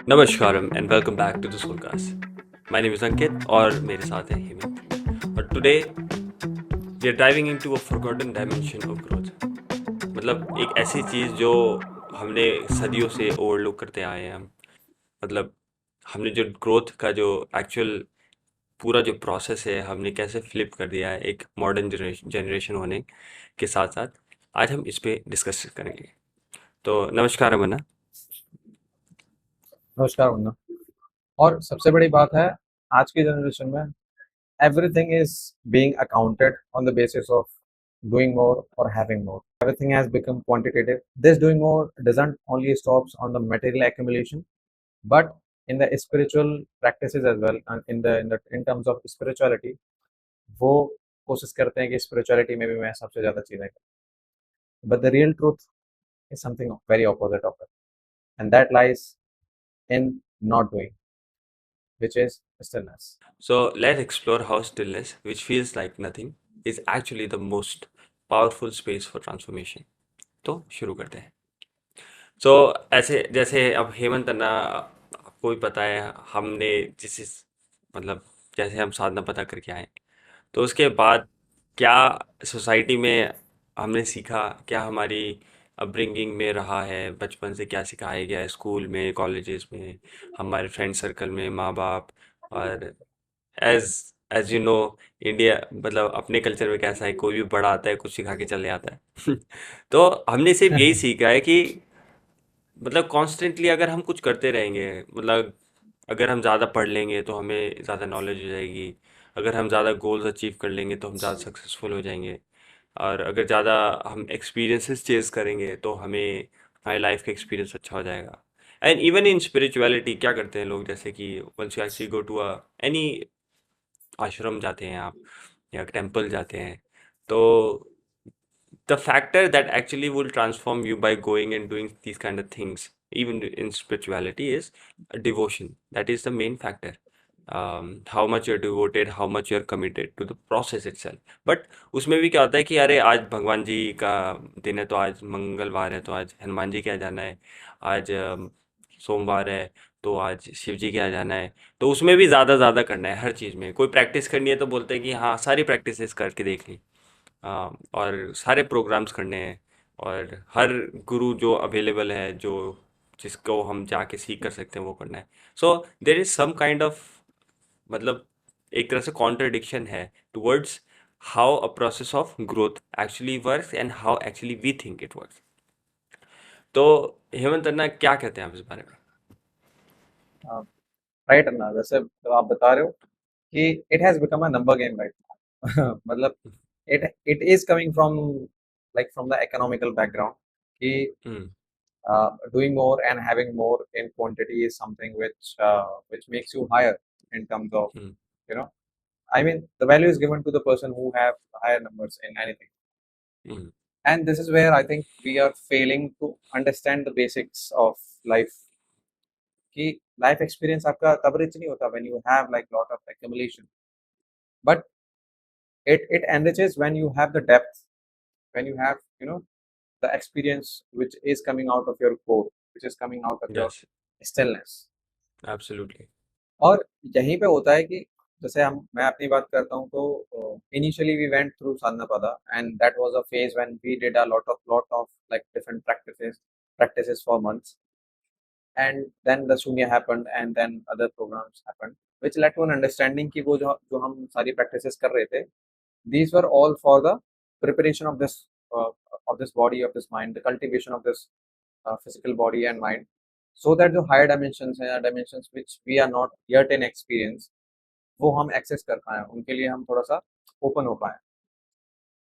Namaskaram and welcome back to this podcast. My name is Ankit और मेरे साथ है हेमंत और today we are diving into a forgotten dimension of growth. मतलब एक ऐसी चीज़ जो हमने सदियों से ओवरलुक करते आए हैं हम। मतलब हमने जो ग्रोथ का जो एक्चुअल पूरा जो प्रोसेस है हमने कैसे फ्लिप कर दिया है एक मॉडर्न जनरेशन होने के साथ साथ आज हम इस पे डिस्कस करेंगे। तो नमस्कार अमना। नमस्कार वंदना। और सबसे बड़ी बात है, आज की जनरेशन में everything is being accounted on the basis of doing more or having more. Everything has become quantitative. This doing more doesn't only stops on the material accumulation, but in the spiritual practices as well, and in terms of spirituality, वो कोशिश करते हैं कि spirituality में भी मैं सबसे ज़्यादा चीज़ें करूँ. But the real truth is something very opposite of it, and that lies in not doing, which is stillness. So let's explore how stillness, which feels like nothing, is actually the most powerful space for transformation. तो शुरू करते हैं। तो ऐसे जैसे अब हेमंत अन्ना आपको भी पता है हमने मतलब जैसे हम साधना पता करके आए तो उसके बाद क्या सोसाइटी में हमने सीखा, क्या हमारी अपब्रिंगिंग में रहा है, बचपन से क्या सिखाया गया है स्कूल में, कॉलेजेस में, हमारे फ्रेंड सर्कल में, माँ बाप और as as you know India मतलब अपने कल्चर में कैसा है, कोई भी बड़ा आता है कुछ सिखा के चले आता है। तो हमने सिर्फ यही सीखा है कि मतलब कॉन्स्टेंटली अगर हम कुछ करते रहेंगे, मतलब अगर हम ज़्यादा पढ़ लेंगे तो हमें ज़्यादा नॉलेज हो जाएगी, अगर हम ज़्यादा गोल्स अचीव कर लेंगे तो हम ज़्यादा सक्सेसफुल हो जाएंगे, और अगर ज़्यादा हम एक्सपीरियंसेस चेज करेंगे तो हमें हमारी लाइफ का एक्सपीरियंस अच्छा हो जाएगा। एंड इवन इन स्पिरिचुअलिटी क्या करते हैं लोग, जैसे कि once you actually go to a any ashram जाते हैं आप या टेम्पल जाते हैं, तो the factor that actually will transform you by going and doing these kind of things even in spirituality is devotion. That is the main factor. How much you're devoted, how much you're committed to the process itself. But उसमें भी क्या होता है कि अरे आज भगवान जी का दिन है तो आज मंगलवार है तो आज हनुमान जी के यहाँ जाना है, आज सोमवार है तो आज शिव जी के यहाँ जाना है। तो उसमें भी ज़्यादा करना है, हर चीज़ में कोई प्रैक्टिस करनी है तो बोलते हैं कि हाँ सारी प्रैक्टिसेस करके देख ली। और सारे प्रोग्राम्स करने हैं, और हर गुरु जो अवेलेबल है जो जिसको हम जाके सीख कर सकते हैं वो करना है। So there is some kind of मतलब एक तरह से कॉन्ट्रडिक्शन है towards how a process of growth actually works and how actually we think it works. तो हेमंत अन्ना क्या कहते हैं आप इस बारे में? राइट अन्ना, जैसे तो आप बता रहे हो कि it has become a number game right now. मतलब it is coming from like from the economical background कि hmm. doing more and having more in quantity is something which makes you higher in terms of, hmm. you know, I mean the value is given to the person who have higher numbers in anything. Hmm. And this is where I think we are failing to understand the basics of life. कि life experience आपका तब rich नहीं होता when you have like lot of accumulation, but it enriches when you have the depth, when you have, you know, the experience which is coming out of your core, which is coming out of your yes. stillness. Absolutely. और यहीं पे होता है कि जैसे हम मैं अपनी बात करता हूँ तो इनिशियली वी वेंट थ्रू साधनाpada and that was a phase when we did a lot of like different practices for months, and then the Shunya happened and then other programs happened which led to an understanding कि वो जो हम सारी practices कर रहे थे, these were all for the preparation uh, of this body, of this mind, the cultivation of this physical body and mind, so that जो higher dimensions हैं, dimensions which we are not yet in experience, वो हम access कर पाएं, उनके लिए हम थोड़ा सा open हो पाएं.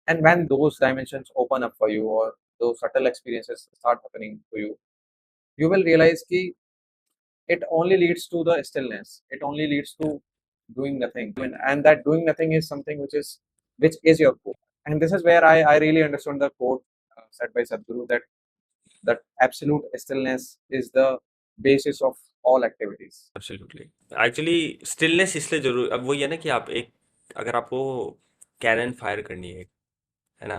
And when those dimensions open up for you, or those subtle experiences start happening to you, you will realize कि it only leads to the stillness, it only leads to doing nothing, and that doing nothing is something which is your core. And this is where I really understood the quote said by Sadhguru, that absolute stillness is the basis of all activities. Absolutely. Actually stillness इसलिए जरूर, अब वही है ना कि आप एक अगर आपको कैनन फायर करनी है ना,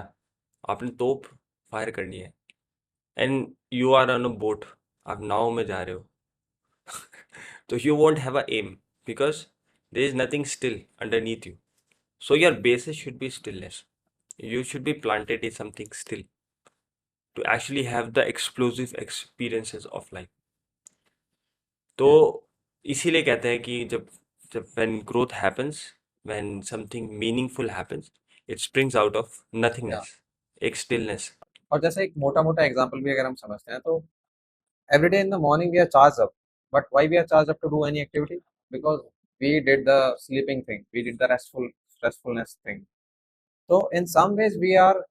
आपने तोप फायर करनी है and you are on a boat, आप नाव में जा रहे हो, So you won't have a aim because there is nothing still underneath you. So your basis should be stillness. You should be planted in something still to actually have the explosive experiences of life. तो Yeah. इसीलिए कहते हैं कि जब जब when growth happens, when something meaningful happens, it springs out of Yeah. nothingness, एक stillness. और जैसे एक मोटा-मोटा एग्जांपल भी अगर हम समझते हैं तो every day in the morning we are charged up. But why we are charged up to do any activity? Because we did the sleeping thing, we did the restfulness thing. So in some ways we are,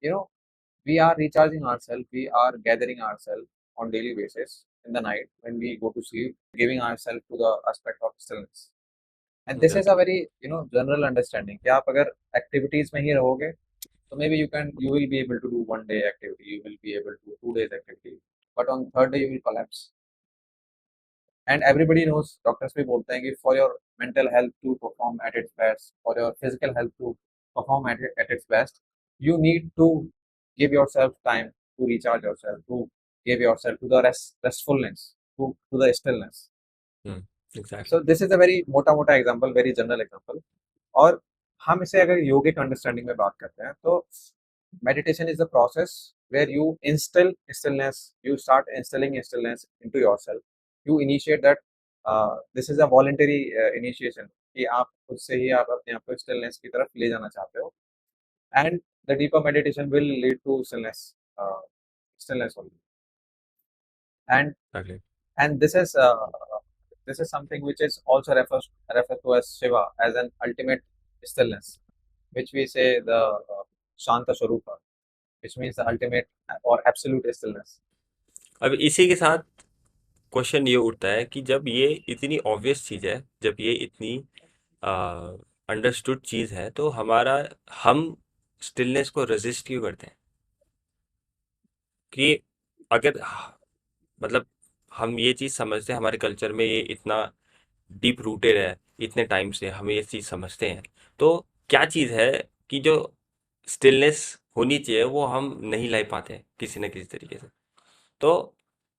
we are recharging ourselves, we are gathering ourselves on daily basis in the night when we go to sleep, giving ourselves to the aspect of stillness. And this is a Exactly. very, general understanding कि आप अगर activities में ही रहोगे so maybe you will be able to do 1 day activity, you will be able to do 2 days activity, but on third day you will collapse. And everybody knows, doctors भी बोलते हैं कि for your mental health to perform at its best, for your physical health to perform at its best, you need to give yourself time to recharge yourself, to give yourself to the restfulness, to the stillness. Hmm. So Exactly. this is a very मोटा मोटा example, very general example. और हम इसे अगर योगिक understanding में बात करते हैं तो meditation is the process where you instill stillness, you start instilling stillness into yourself. You initiate that, this is a voluntary initiation कि आप खुद से ही आप अपने आप को stillness की तरफ ले जाना चाहते हो, and the deeper meditation will lead to stillness only. and Exactly. and this is something which is also referred to as Shiva, as an ultimate stillness, which we say the Shanta Swarupa, which means the ultimate or absolute stillness. अब इसी के साथ question ये उठता है कि जब ये इतनी ऑब्वियस चीज है, जब ये इतनी अंडरस्टूड चीज है, तो हम स्टिलनेस को रेजिस्ट क्यों करते हैं? कि अगर मतलब हम ये चीज समझते हैं, हमारे कल्चर में ये इतना डीप रूटेड है, इतने टाइम से हम ये चीज समझते हैं, तो क्या चीज है कि जो स्टिलनेस होनी चाहिए वो हम नहीं ला पाते हैं किसी न किसी तरीके से? तो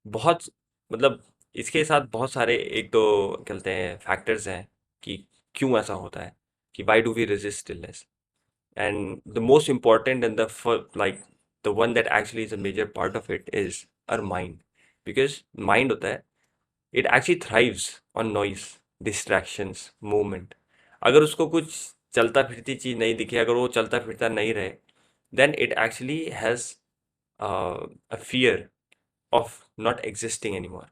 बहुत मतलब इसके साथ बहुत सारे एक तो कहते हैं फैक्टर्स हैं कि क्यों ऐसा होता है, कि why do we resist stillness. And the most important and like the one that actually is a major part of it is our mind, because mind होता है, it actually thrives on noise, distractions, movement. अगर उसको कुछ चलता फिरती चीज नहीं दिखे, अगर वो चलता फिरता नहीं रहे, then it actually has a fear of not existing anymore.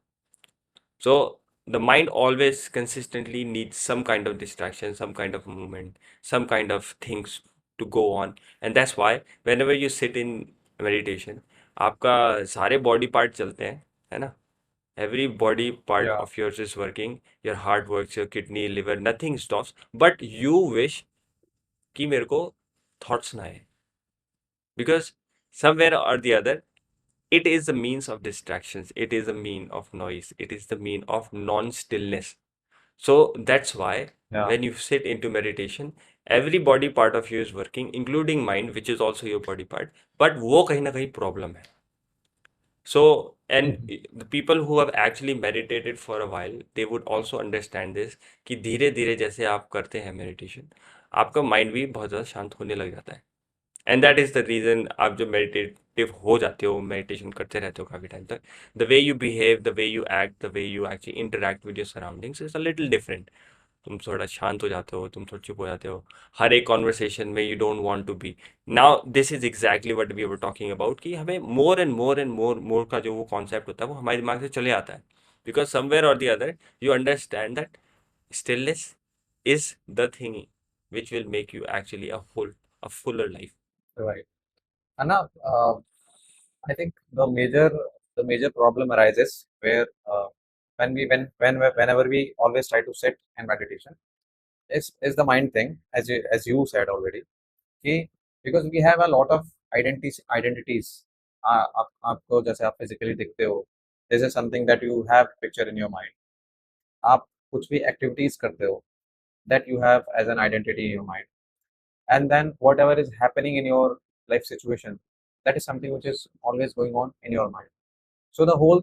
So the mind always consistently needs some kind of distraction, some kind of movement, some kind of things to go on. And that's why whenever you sit in meditation, आपका सारे body part चलते हैं, है ना? Every body part Yeah. of yours is working. Your heart works, your kidney, liver, nothing stops. But you wish कि मेरे को thoughts ना आए, because somewhere or the other it is a means of distractions, it is a mean of noise, it is the mean of non-stillness. So that's why Yeah. when you sit into meditation, every body part of you is working, including mind, which is also your body part. But वो कहीं ना कहीं problem है. So, and Mhm. the people who have actually meditated for a while, they would also understand this, कि धीरे धीरे जैसे आप करते हैं meditation, आपका mind भी बहुत ज़्यादा शांत होने लग जाता है. And that is the reason आप जब मेडिटेटिव हो जाते हो, मेडिटेशन करते रहते हो काफी टाइम तक, the way you behave, the way you act, the way you actually interact with your surroundings is a little different. तुम थोड़ा शांत हो जाते हो, तुम थोड़ा चुप हो जाते हो, हर एक कॉन्वर्सेशन में you don't want to be. Now this is exactly what we were talking about, कि हमें मोर एंड मोर मोर का जो वो कॉन्सेप्ट होता है वो हमारे दिमाग से चले आता है, बिकॉज समवेयर और the other you understand that stillness is the thing which will make you actually a fuller life. Right. And now, I think the major problem arises where, whenever we always try to sit in meditation, is the mind thing, as you said already. कि because we have a lot of identities. आपको जैसे आप physically दिखते हो, this is something that you have picture in your mind. आप कुछ भी activities करते हो, that you have as an identity in your mind. And then whatever is happening in your life situation, that is something which is always going on in your mind. So the whole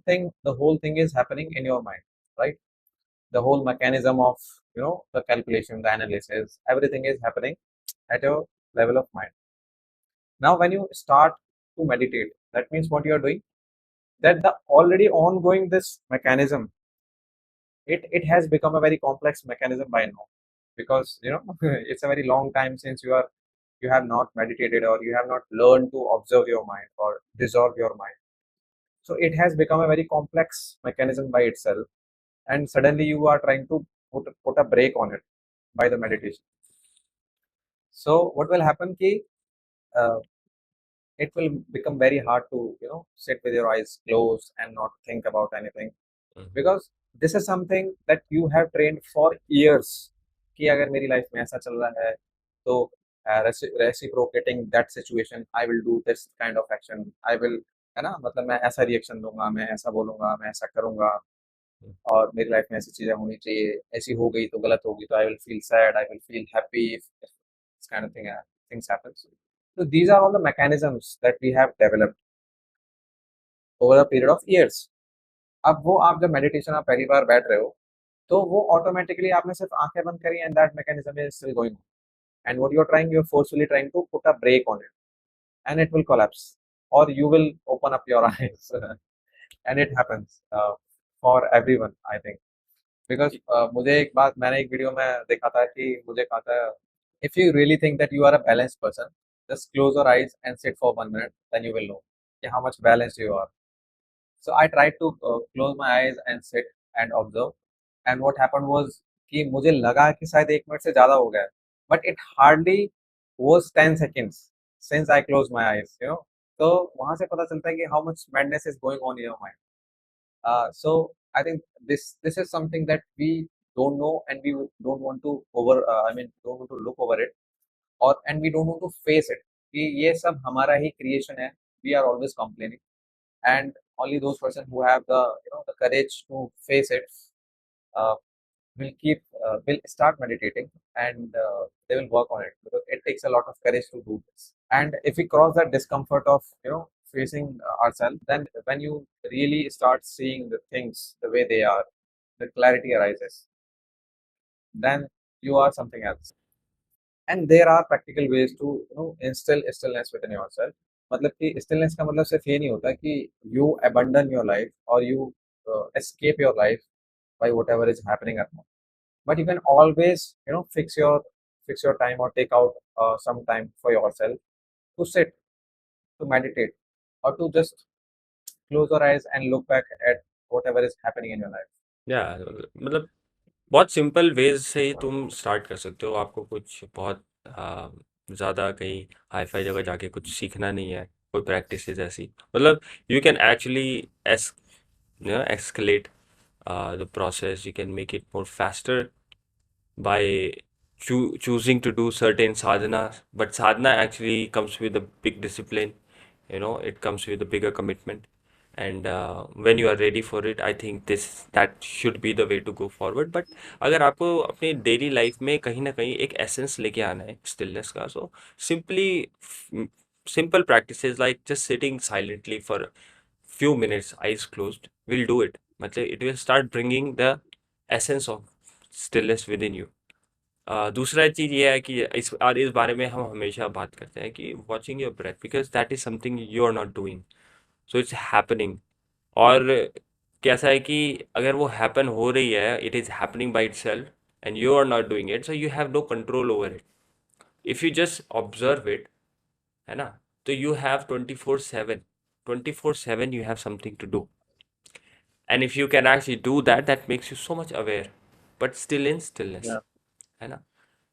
thing is happening in your mind, right? the whole mechanism of the calculation, the analysis, everything is happening at your level of mind. Now when you start to meditate, that means what you are doing, that the already ongoing this mechanism, it has become a very complex mechanism by now, because it's a very long time since you have not meditated, or you have not learned to observe your mind or dissolve your mind. So it has become a very complex mechanism by itself, and suddenly you are trying to put a break on it by the meditation. So what will happen ki, uh, it will become very hard to sit with your eyes closed and not think about anything, hmm, because this is something that you have trained for years कि अगर मेरी life में ऐसा चल रहा है तो reciprocating that situation I will do this kind of action, I will, है ना, मतलब मैं ऐसा रिएक्शन दूंगा, मैं ऐसा बोलूंगा, मैं ऐसा करूंगा, हम्म, और मेरी लाइफ में ऐसी चीजें होनी चाहिए, ऐसी हो गई तो गलत होगी तो I will feel sad, I will feel happy if this kind of things happens. So these are all the mechanisms that we have developed over a period of years. अब वो आप जब मेडिटेशन आप पहली बार बैठ रहे हो, तो वो ऑटोमेटिकली आपने सिर्फ आंखें बंद करी and that mechanism is still going, and what you are trying, you are forcefully trying to put a break on it, and it will collapse, और you will open up your eyes and it happens for everyone I think, because मुझे एक बात, मैंने एक video में देखा था कि मुझे कहा था, if you really think that you are a balanced person, just close your eyes and sit for 1 minute, then you will know कि how much balanced you are. So I tried to close my eyes and sit and observe. And what happened was कि मुझे लगा कि शायद 1 minute से ज़्यादा हो गया है, but it hardly was 10 seconds since I closed my eyes, you know. तो वहाँ से पता चलता है कि how much madness is going on in your mind. So I think this is something that we don't know, and we don't want to don't want to look over it, or and we don't want to face it कि ये सब हमारा ही creation है. We are always complaining, and only those person who have the the courage to face it uh, will start meditating, and they will work on it, because it takes a lot of courage to do this. And if we cross that discomfort of facing ourselves, then when you really start seeing the things the way they are, the clarity arises, then you are something else. And there are practical ways to instill stillness within yourself. मतलब कि stillness का मतलब सिर्फ ये नहीं होता कि you abandon your life, or you escape your life by whatever is happening at home, but you can always fix your time, or take out some time for yourself to sit, to meditate, or to just close your eyes and look back at whatever is happening in your life. या मतलब बहुत simple ways से ही तुम start कर सकते हो। आपको कुछ बहुत ज़्यादा कहीं हाई फाई जगह जाके कुछ सीखना नहीं है, कोई प्रैक्टिस ऐसी, मतलब you can actually S escalate the process. You can make it more faster by choosing to do certain sadhanas. But sadhana actually comes with a big discipline. It comes with a bigger commitment. And when you are ready for it, I think that should be the way to go forward. But अगर आपको अपनी daily life में कहीं ना कहीं एक essence लेके आना है स्टिलनेस का, so simply simple practices like just sitting silently for few minutes, eyes closed, will do it. मतलब it will start bringing the essence of stillness within you. दूसरा चीज़ ये है कि इस बारे में हम हमेशा बात करते हैं कि watching your breath, because that is something you are not doing, so it's happening. और कैसा है कि अगर वो हैपन हो रही है, it is happening by itself and you are not doing it, so you have no control over it. If you just observe it, है ना, तो you have 24/7 you have something to do, and if you can actually do that, that makes you so much aware, but still in stillness, Yeah. है ना।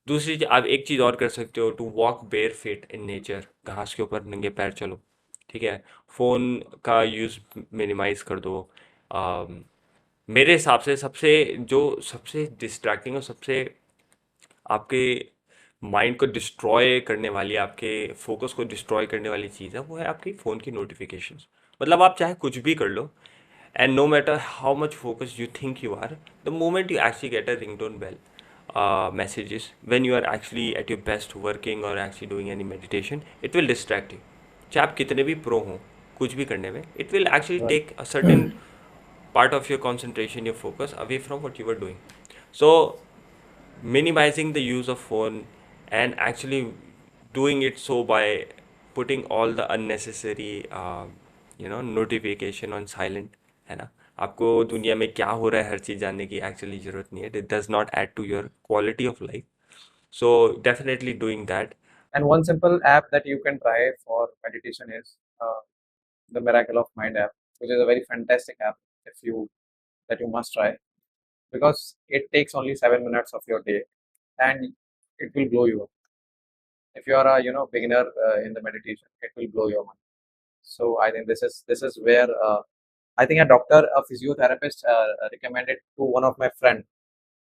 दूसरी आप एक चीज़ और कर सकते हो, to walk bare feet in nature, घास के ऊपर नंगे पैर चलो, ठीक है। फ़ोन का यूज़ मिनिमाइज कर दो। अम, मेरे हिसाब से सबसे डिस्ट्रैक्टिंग और सबसे आपके माइंड को डिस्ट्रॉय करने वाली, आपके फोकस को डिस्ट्रॉय करने वाली चीज़ है, वो है आपकी फ़ोन की नोटिफिकेशंस। मतलब आप चाहे कुछ भी कर लो, and no matter how much focused you think you are, the moment you actually get a ringtone bell, messages, when you are actually at your best working or actually doing any meditation, it will distract you. चाहे आप कितने भी pro हों कुछ भी करने में, it will actually Right. take a certain part of your concentration, your focus away from what you were doing. So minimizing the use of phone and actually doing it so by putting all the unnecessary notification on silent, है ना? आपको दुनिया में क्या हो रहा है हर चीज़ जानने की एक्चुअली ज़रूरत नहीं है. It does not add to your quality of life. So definitely doing that. And one simple app that you can try for meditation is the Miracle of Mind app, which is a very fantastic app if you that you must try, because it takes only 7 minutes of your day and it will blow you up. If you are a beginner in the meditation, it will blow your mind. So I think this is where I think a doctor, a physiotherapist recommended to one of my friend.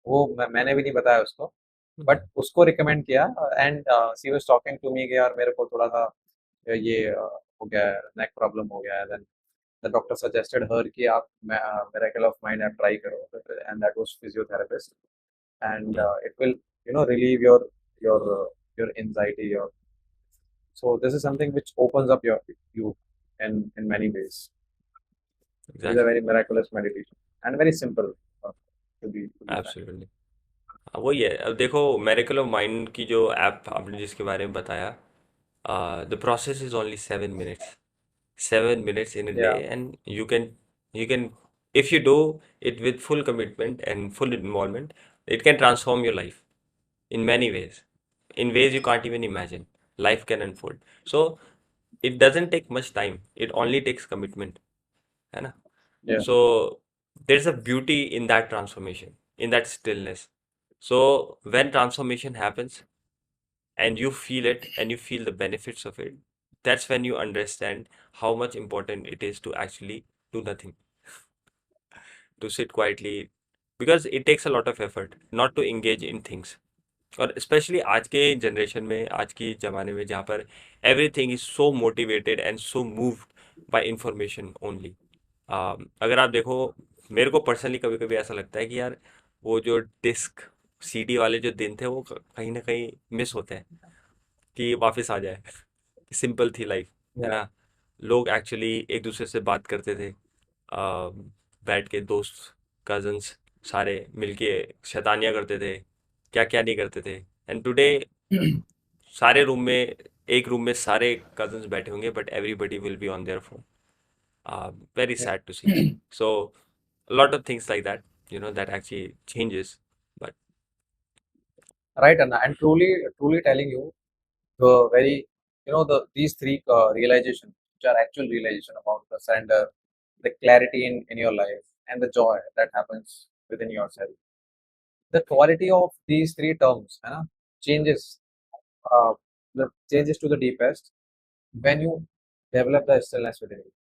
वो मैंने भी नहीं बताया उसको, but उसको recommend किया and she was talking to me कि यार मेरे को थोड़ा सा ये हो गया है, नेक प्रॉब्लम हो गया है. देन द डॉक्टर सजेस्टेड हर कि आप मिरेकल ऑफ माइंड आप ट्राई करो, and that was physiotherapist, and Yeah, it will relieve your your anxiety, your so this is something which opens up you in many ways. It is a exactly. very miraculous meditation and very simple to be frank. Absolutely. हाँ, वही है. अब देखो miracle of mind की जो app आपने जिसके बारे में बताया, the process is only 7 minutes. 7 minutes in a day, Yeah, and you can if you do it with full commitment and full involvement, it can transform your life in many ways, in ways you can't even imagine. Life can unfold. So it doesn't take much time, it only takes commitment, है ना? yeah, So there's a beauty in that transformation, in that stillness. So when transformation happens and you feel it and you feel the benefits of it, that's when you understand how much important it is to actually do nothing, to sit quietly, because it takes a lot of effort not to engage in things. और specially आज के generation में, आज की ज़माने में, जहाँ पर everything is so motivated and so moved by information only. अगर आप देखो, मेरे को पर्सनली कभी कभी ऐसा लगता है कि यार वो जो डिस्क सीडी वाले जो दिन थे वो कहीं ना कहीं मिस होते हैं, कि वापस आ जाए. सिंपल थी लाइफ, है yeah. ना? लोग एक्चुअली एक दूसरे से बात करते थे, बैठ के दोस्त, कजन्स, सारे मिलके शैतानियाँ करते थे, क्या क्या नहीं करते थे. एंड टुडे सारे रूम में, एक रूम में सारे कजन्स बैठे होंगे, but everybody will be on their phone. Very Yeah. Sad to see. So lot of things like that, that actually changes. But Right, Anna, and truly telling you the very, the these three realization, which are actual realization about the surrender, the clarity in your life, and the joy that happens within yourself. The quality of these three terms, changes. Uh, the changes to the deepest when you develop the stillness within you.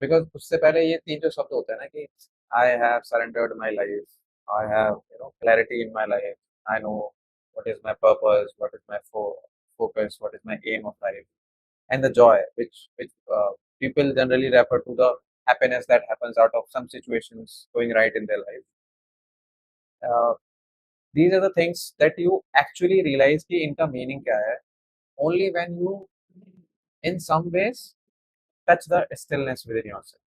Because उससे पहले ये तीन जो शब्द होते हैं ना कि I have surrendered my life, I have clarity in my life, I know what is my purpose, what is my focus, what is my aim of life, and the joy which people generally refer to the happiness that happens out of some situations going right in their life. Uh, these are the things that you actually realize कि इनका meaning क्या है only when you in some ways touch the stillness within yourself.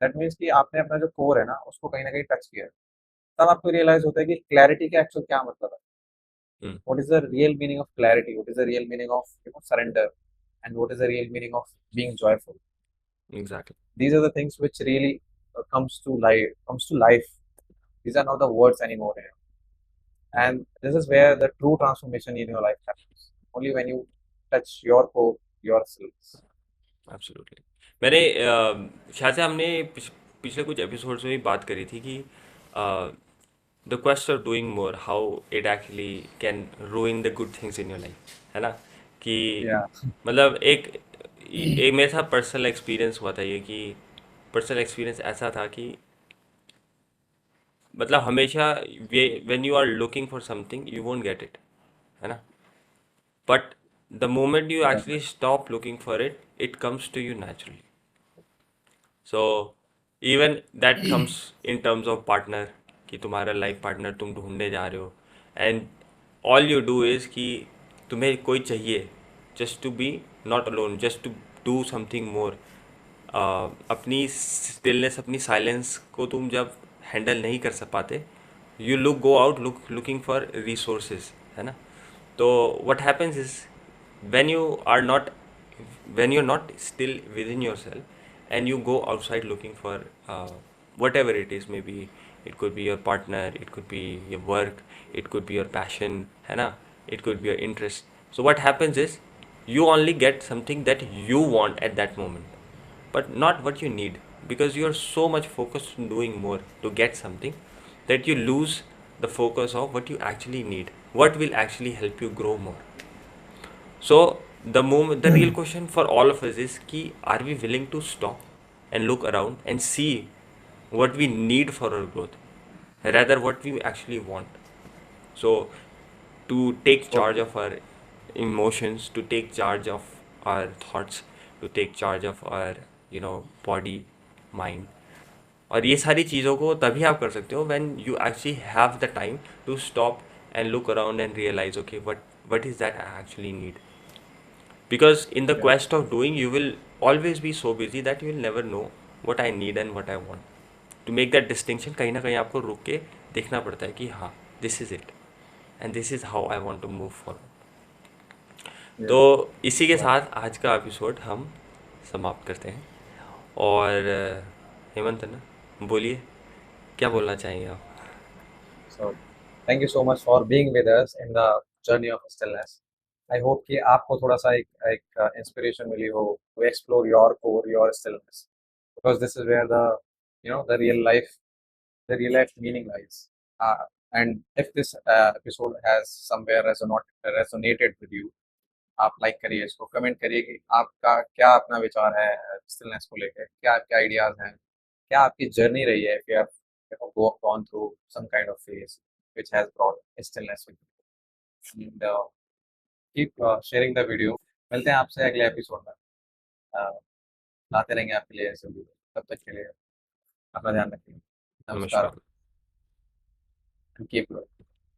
That means कि आपने अपना जो core है ना उसको कहीं ना कहीं टच किया, तब आपको रियलाइज होता है कि क्लैरिटी का एक्चुअल क्या मतलब है. mm, what is the real meaning of clarity, what is the real meaning of surrender, and what is the real meaning of being joyful. exactly. These are the things which really comes to life. These are not the words anymore here. And this is where the true transformation in your life happens, only when you touch your core yourselves. Absolutely. मैंने शायद से हमने पिछले कुछ episodes में भी बात करी थी कि the quest of doing more, how it actually can रूइन the good things in your life, है ना? कि Yeah, मतलब एक मेरे साथ पर्सनल एक्सपीरियंस हुआ था ये, कि पर्सनल एक्सपीरियंस ऐसा था कि मतलब हमेशा when you are looking for something you won't get it, है ना? But the moment you yeah, actually stop looking for it, it comes to you naturally. So even that comes in terms of partner, कि तुम्हारा life partner तुम ढूंढने जा रहे हो, and all you do is कि तुम्हें कोई चाहिए, just to be not alone, just to do something more. अपनी स्टिलनेस, अपनी साइलेंस को तुम जब हैंडल नहीं कर पाते, you go out looking for resources, है ना? तो what happens is, when you are not when you're not still within yourself and you go outside looking for uh, whatever it is, maybe it could be your partner, it could be your work, it could be your passion, है ना? It could be your interest. So what happens is, you only get something that you want at that moment, but not what you need, because you are so much focused on doing more to get something that you lose the focus of what you actually need, what will actually help you grow more. So the real question for all of us is ki, are we willing to stop and look around and see what we need for our growth rather what we actually want. So to take So charge of our emotions, to take charge of our thoughts, to take charge of our body, mind, और ये सारी चीज़ों को तभी आप कर सकते हो when you actually have the time to stop and look around and realize, okay, what is that I actually need. Because in the yeah, quest of doing, you will always be so busy that you will never know what I need and what I want. To make that distinction, कहीं ना कहीं आपको रुक के देखना पड़ता है कि हाँ, this is it and this is how I want to move forward. तो yeah, इसी के right. साथ आज का एपिसोड हम समाप्त करते हैं। और हेमंत है ना, बोलिए, क्या बोलना चाहेंगे आप? So thank you so much for being with us in the journey of stillness. I hope कि आपको थोड़ा सा एक inspiration मिली हो to explore your core, your stillness, because this is where the real life meaning lies. Uh, and if this episode has somewhere resonated with you, आप like करिए इसको, comment करिए कि आपका क्या अपना विचार है स्टिलनेस को लेकर, क्या आपके आइडियाज हैं, क्या आपकी जर्नी रही है, if you have gone through some kind of phase which has brought stillness with you. And keep sharing the video. मिलते हैं आपसे अगले एपिसोड में। uh, लाते रहेंगे आपके लिए ऐसे वीडियो। तब तक के लिए अपना ध्यान रखिए। नमस्कार। नमस्कार। And keep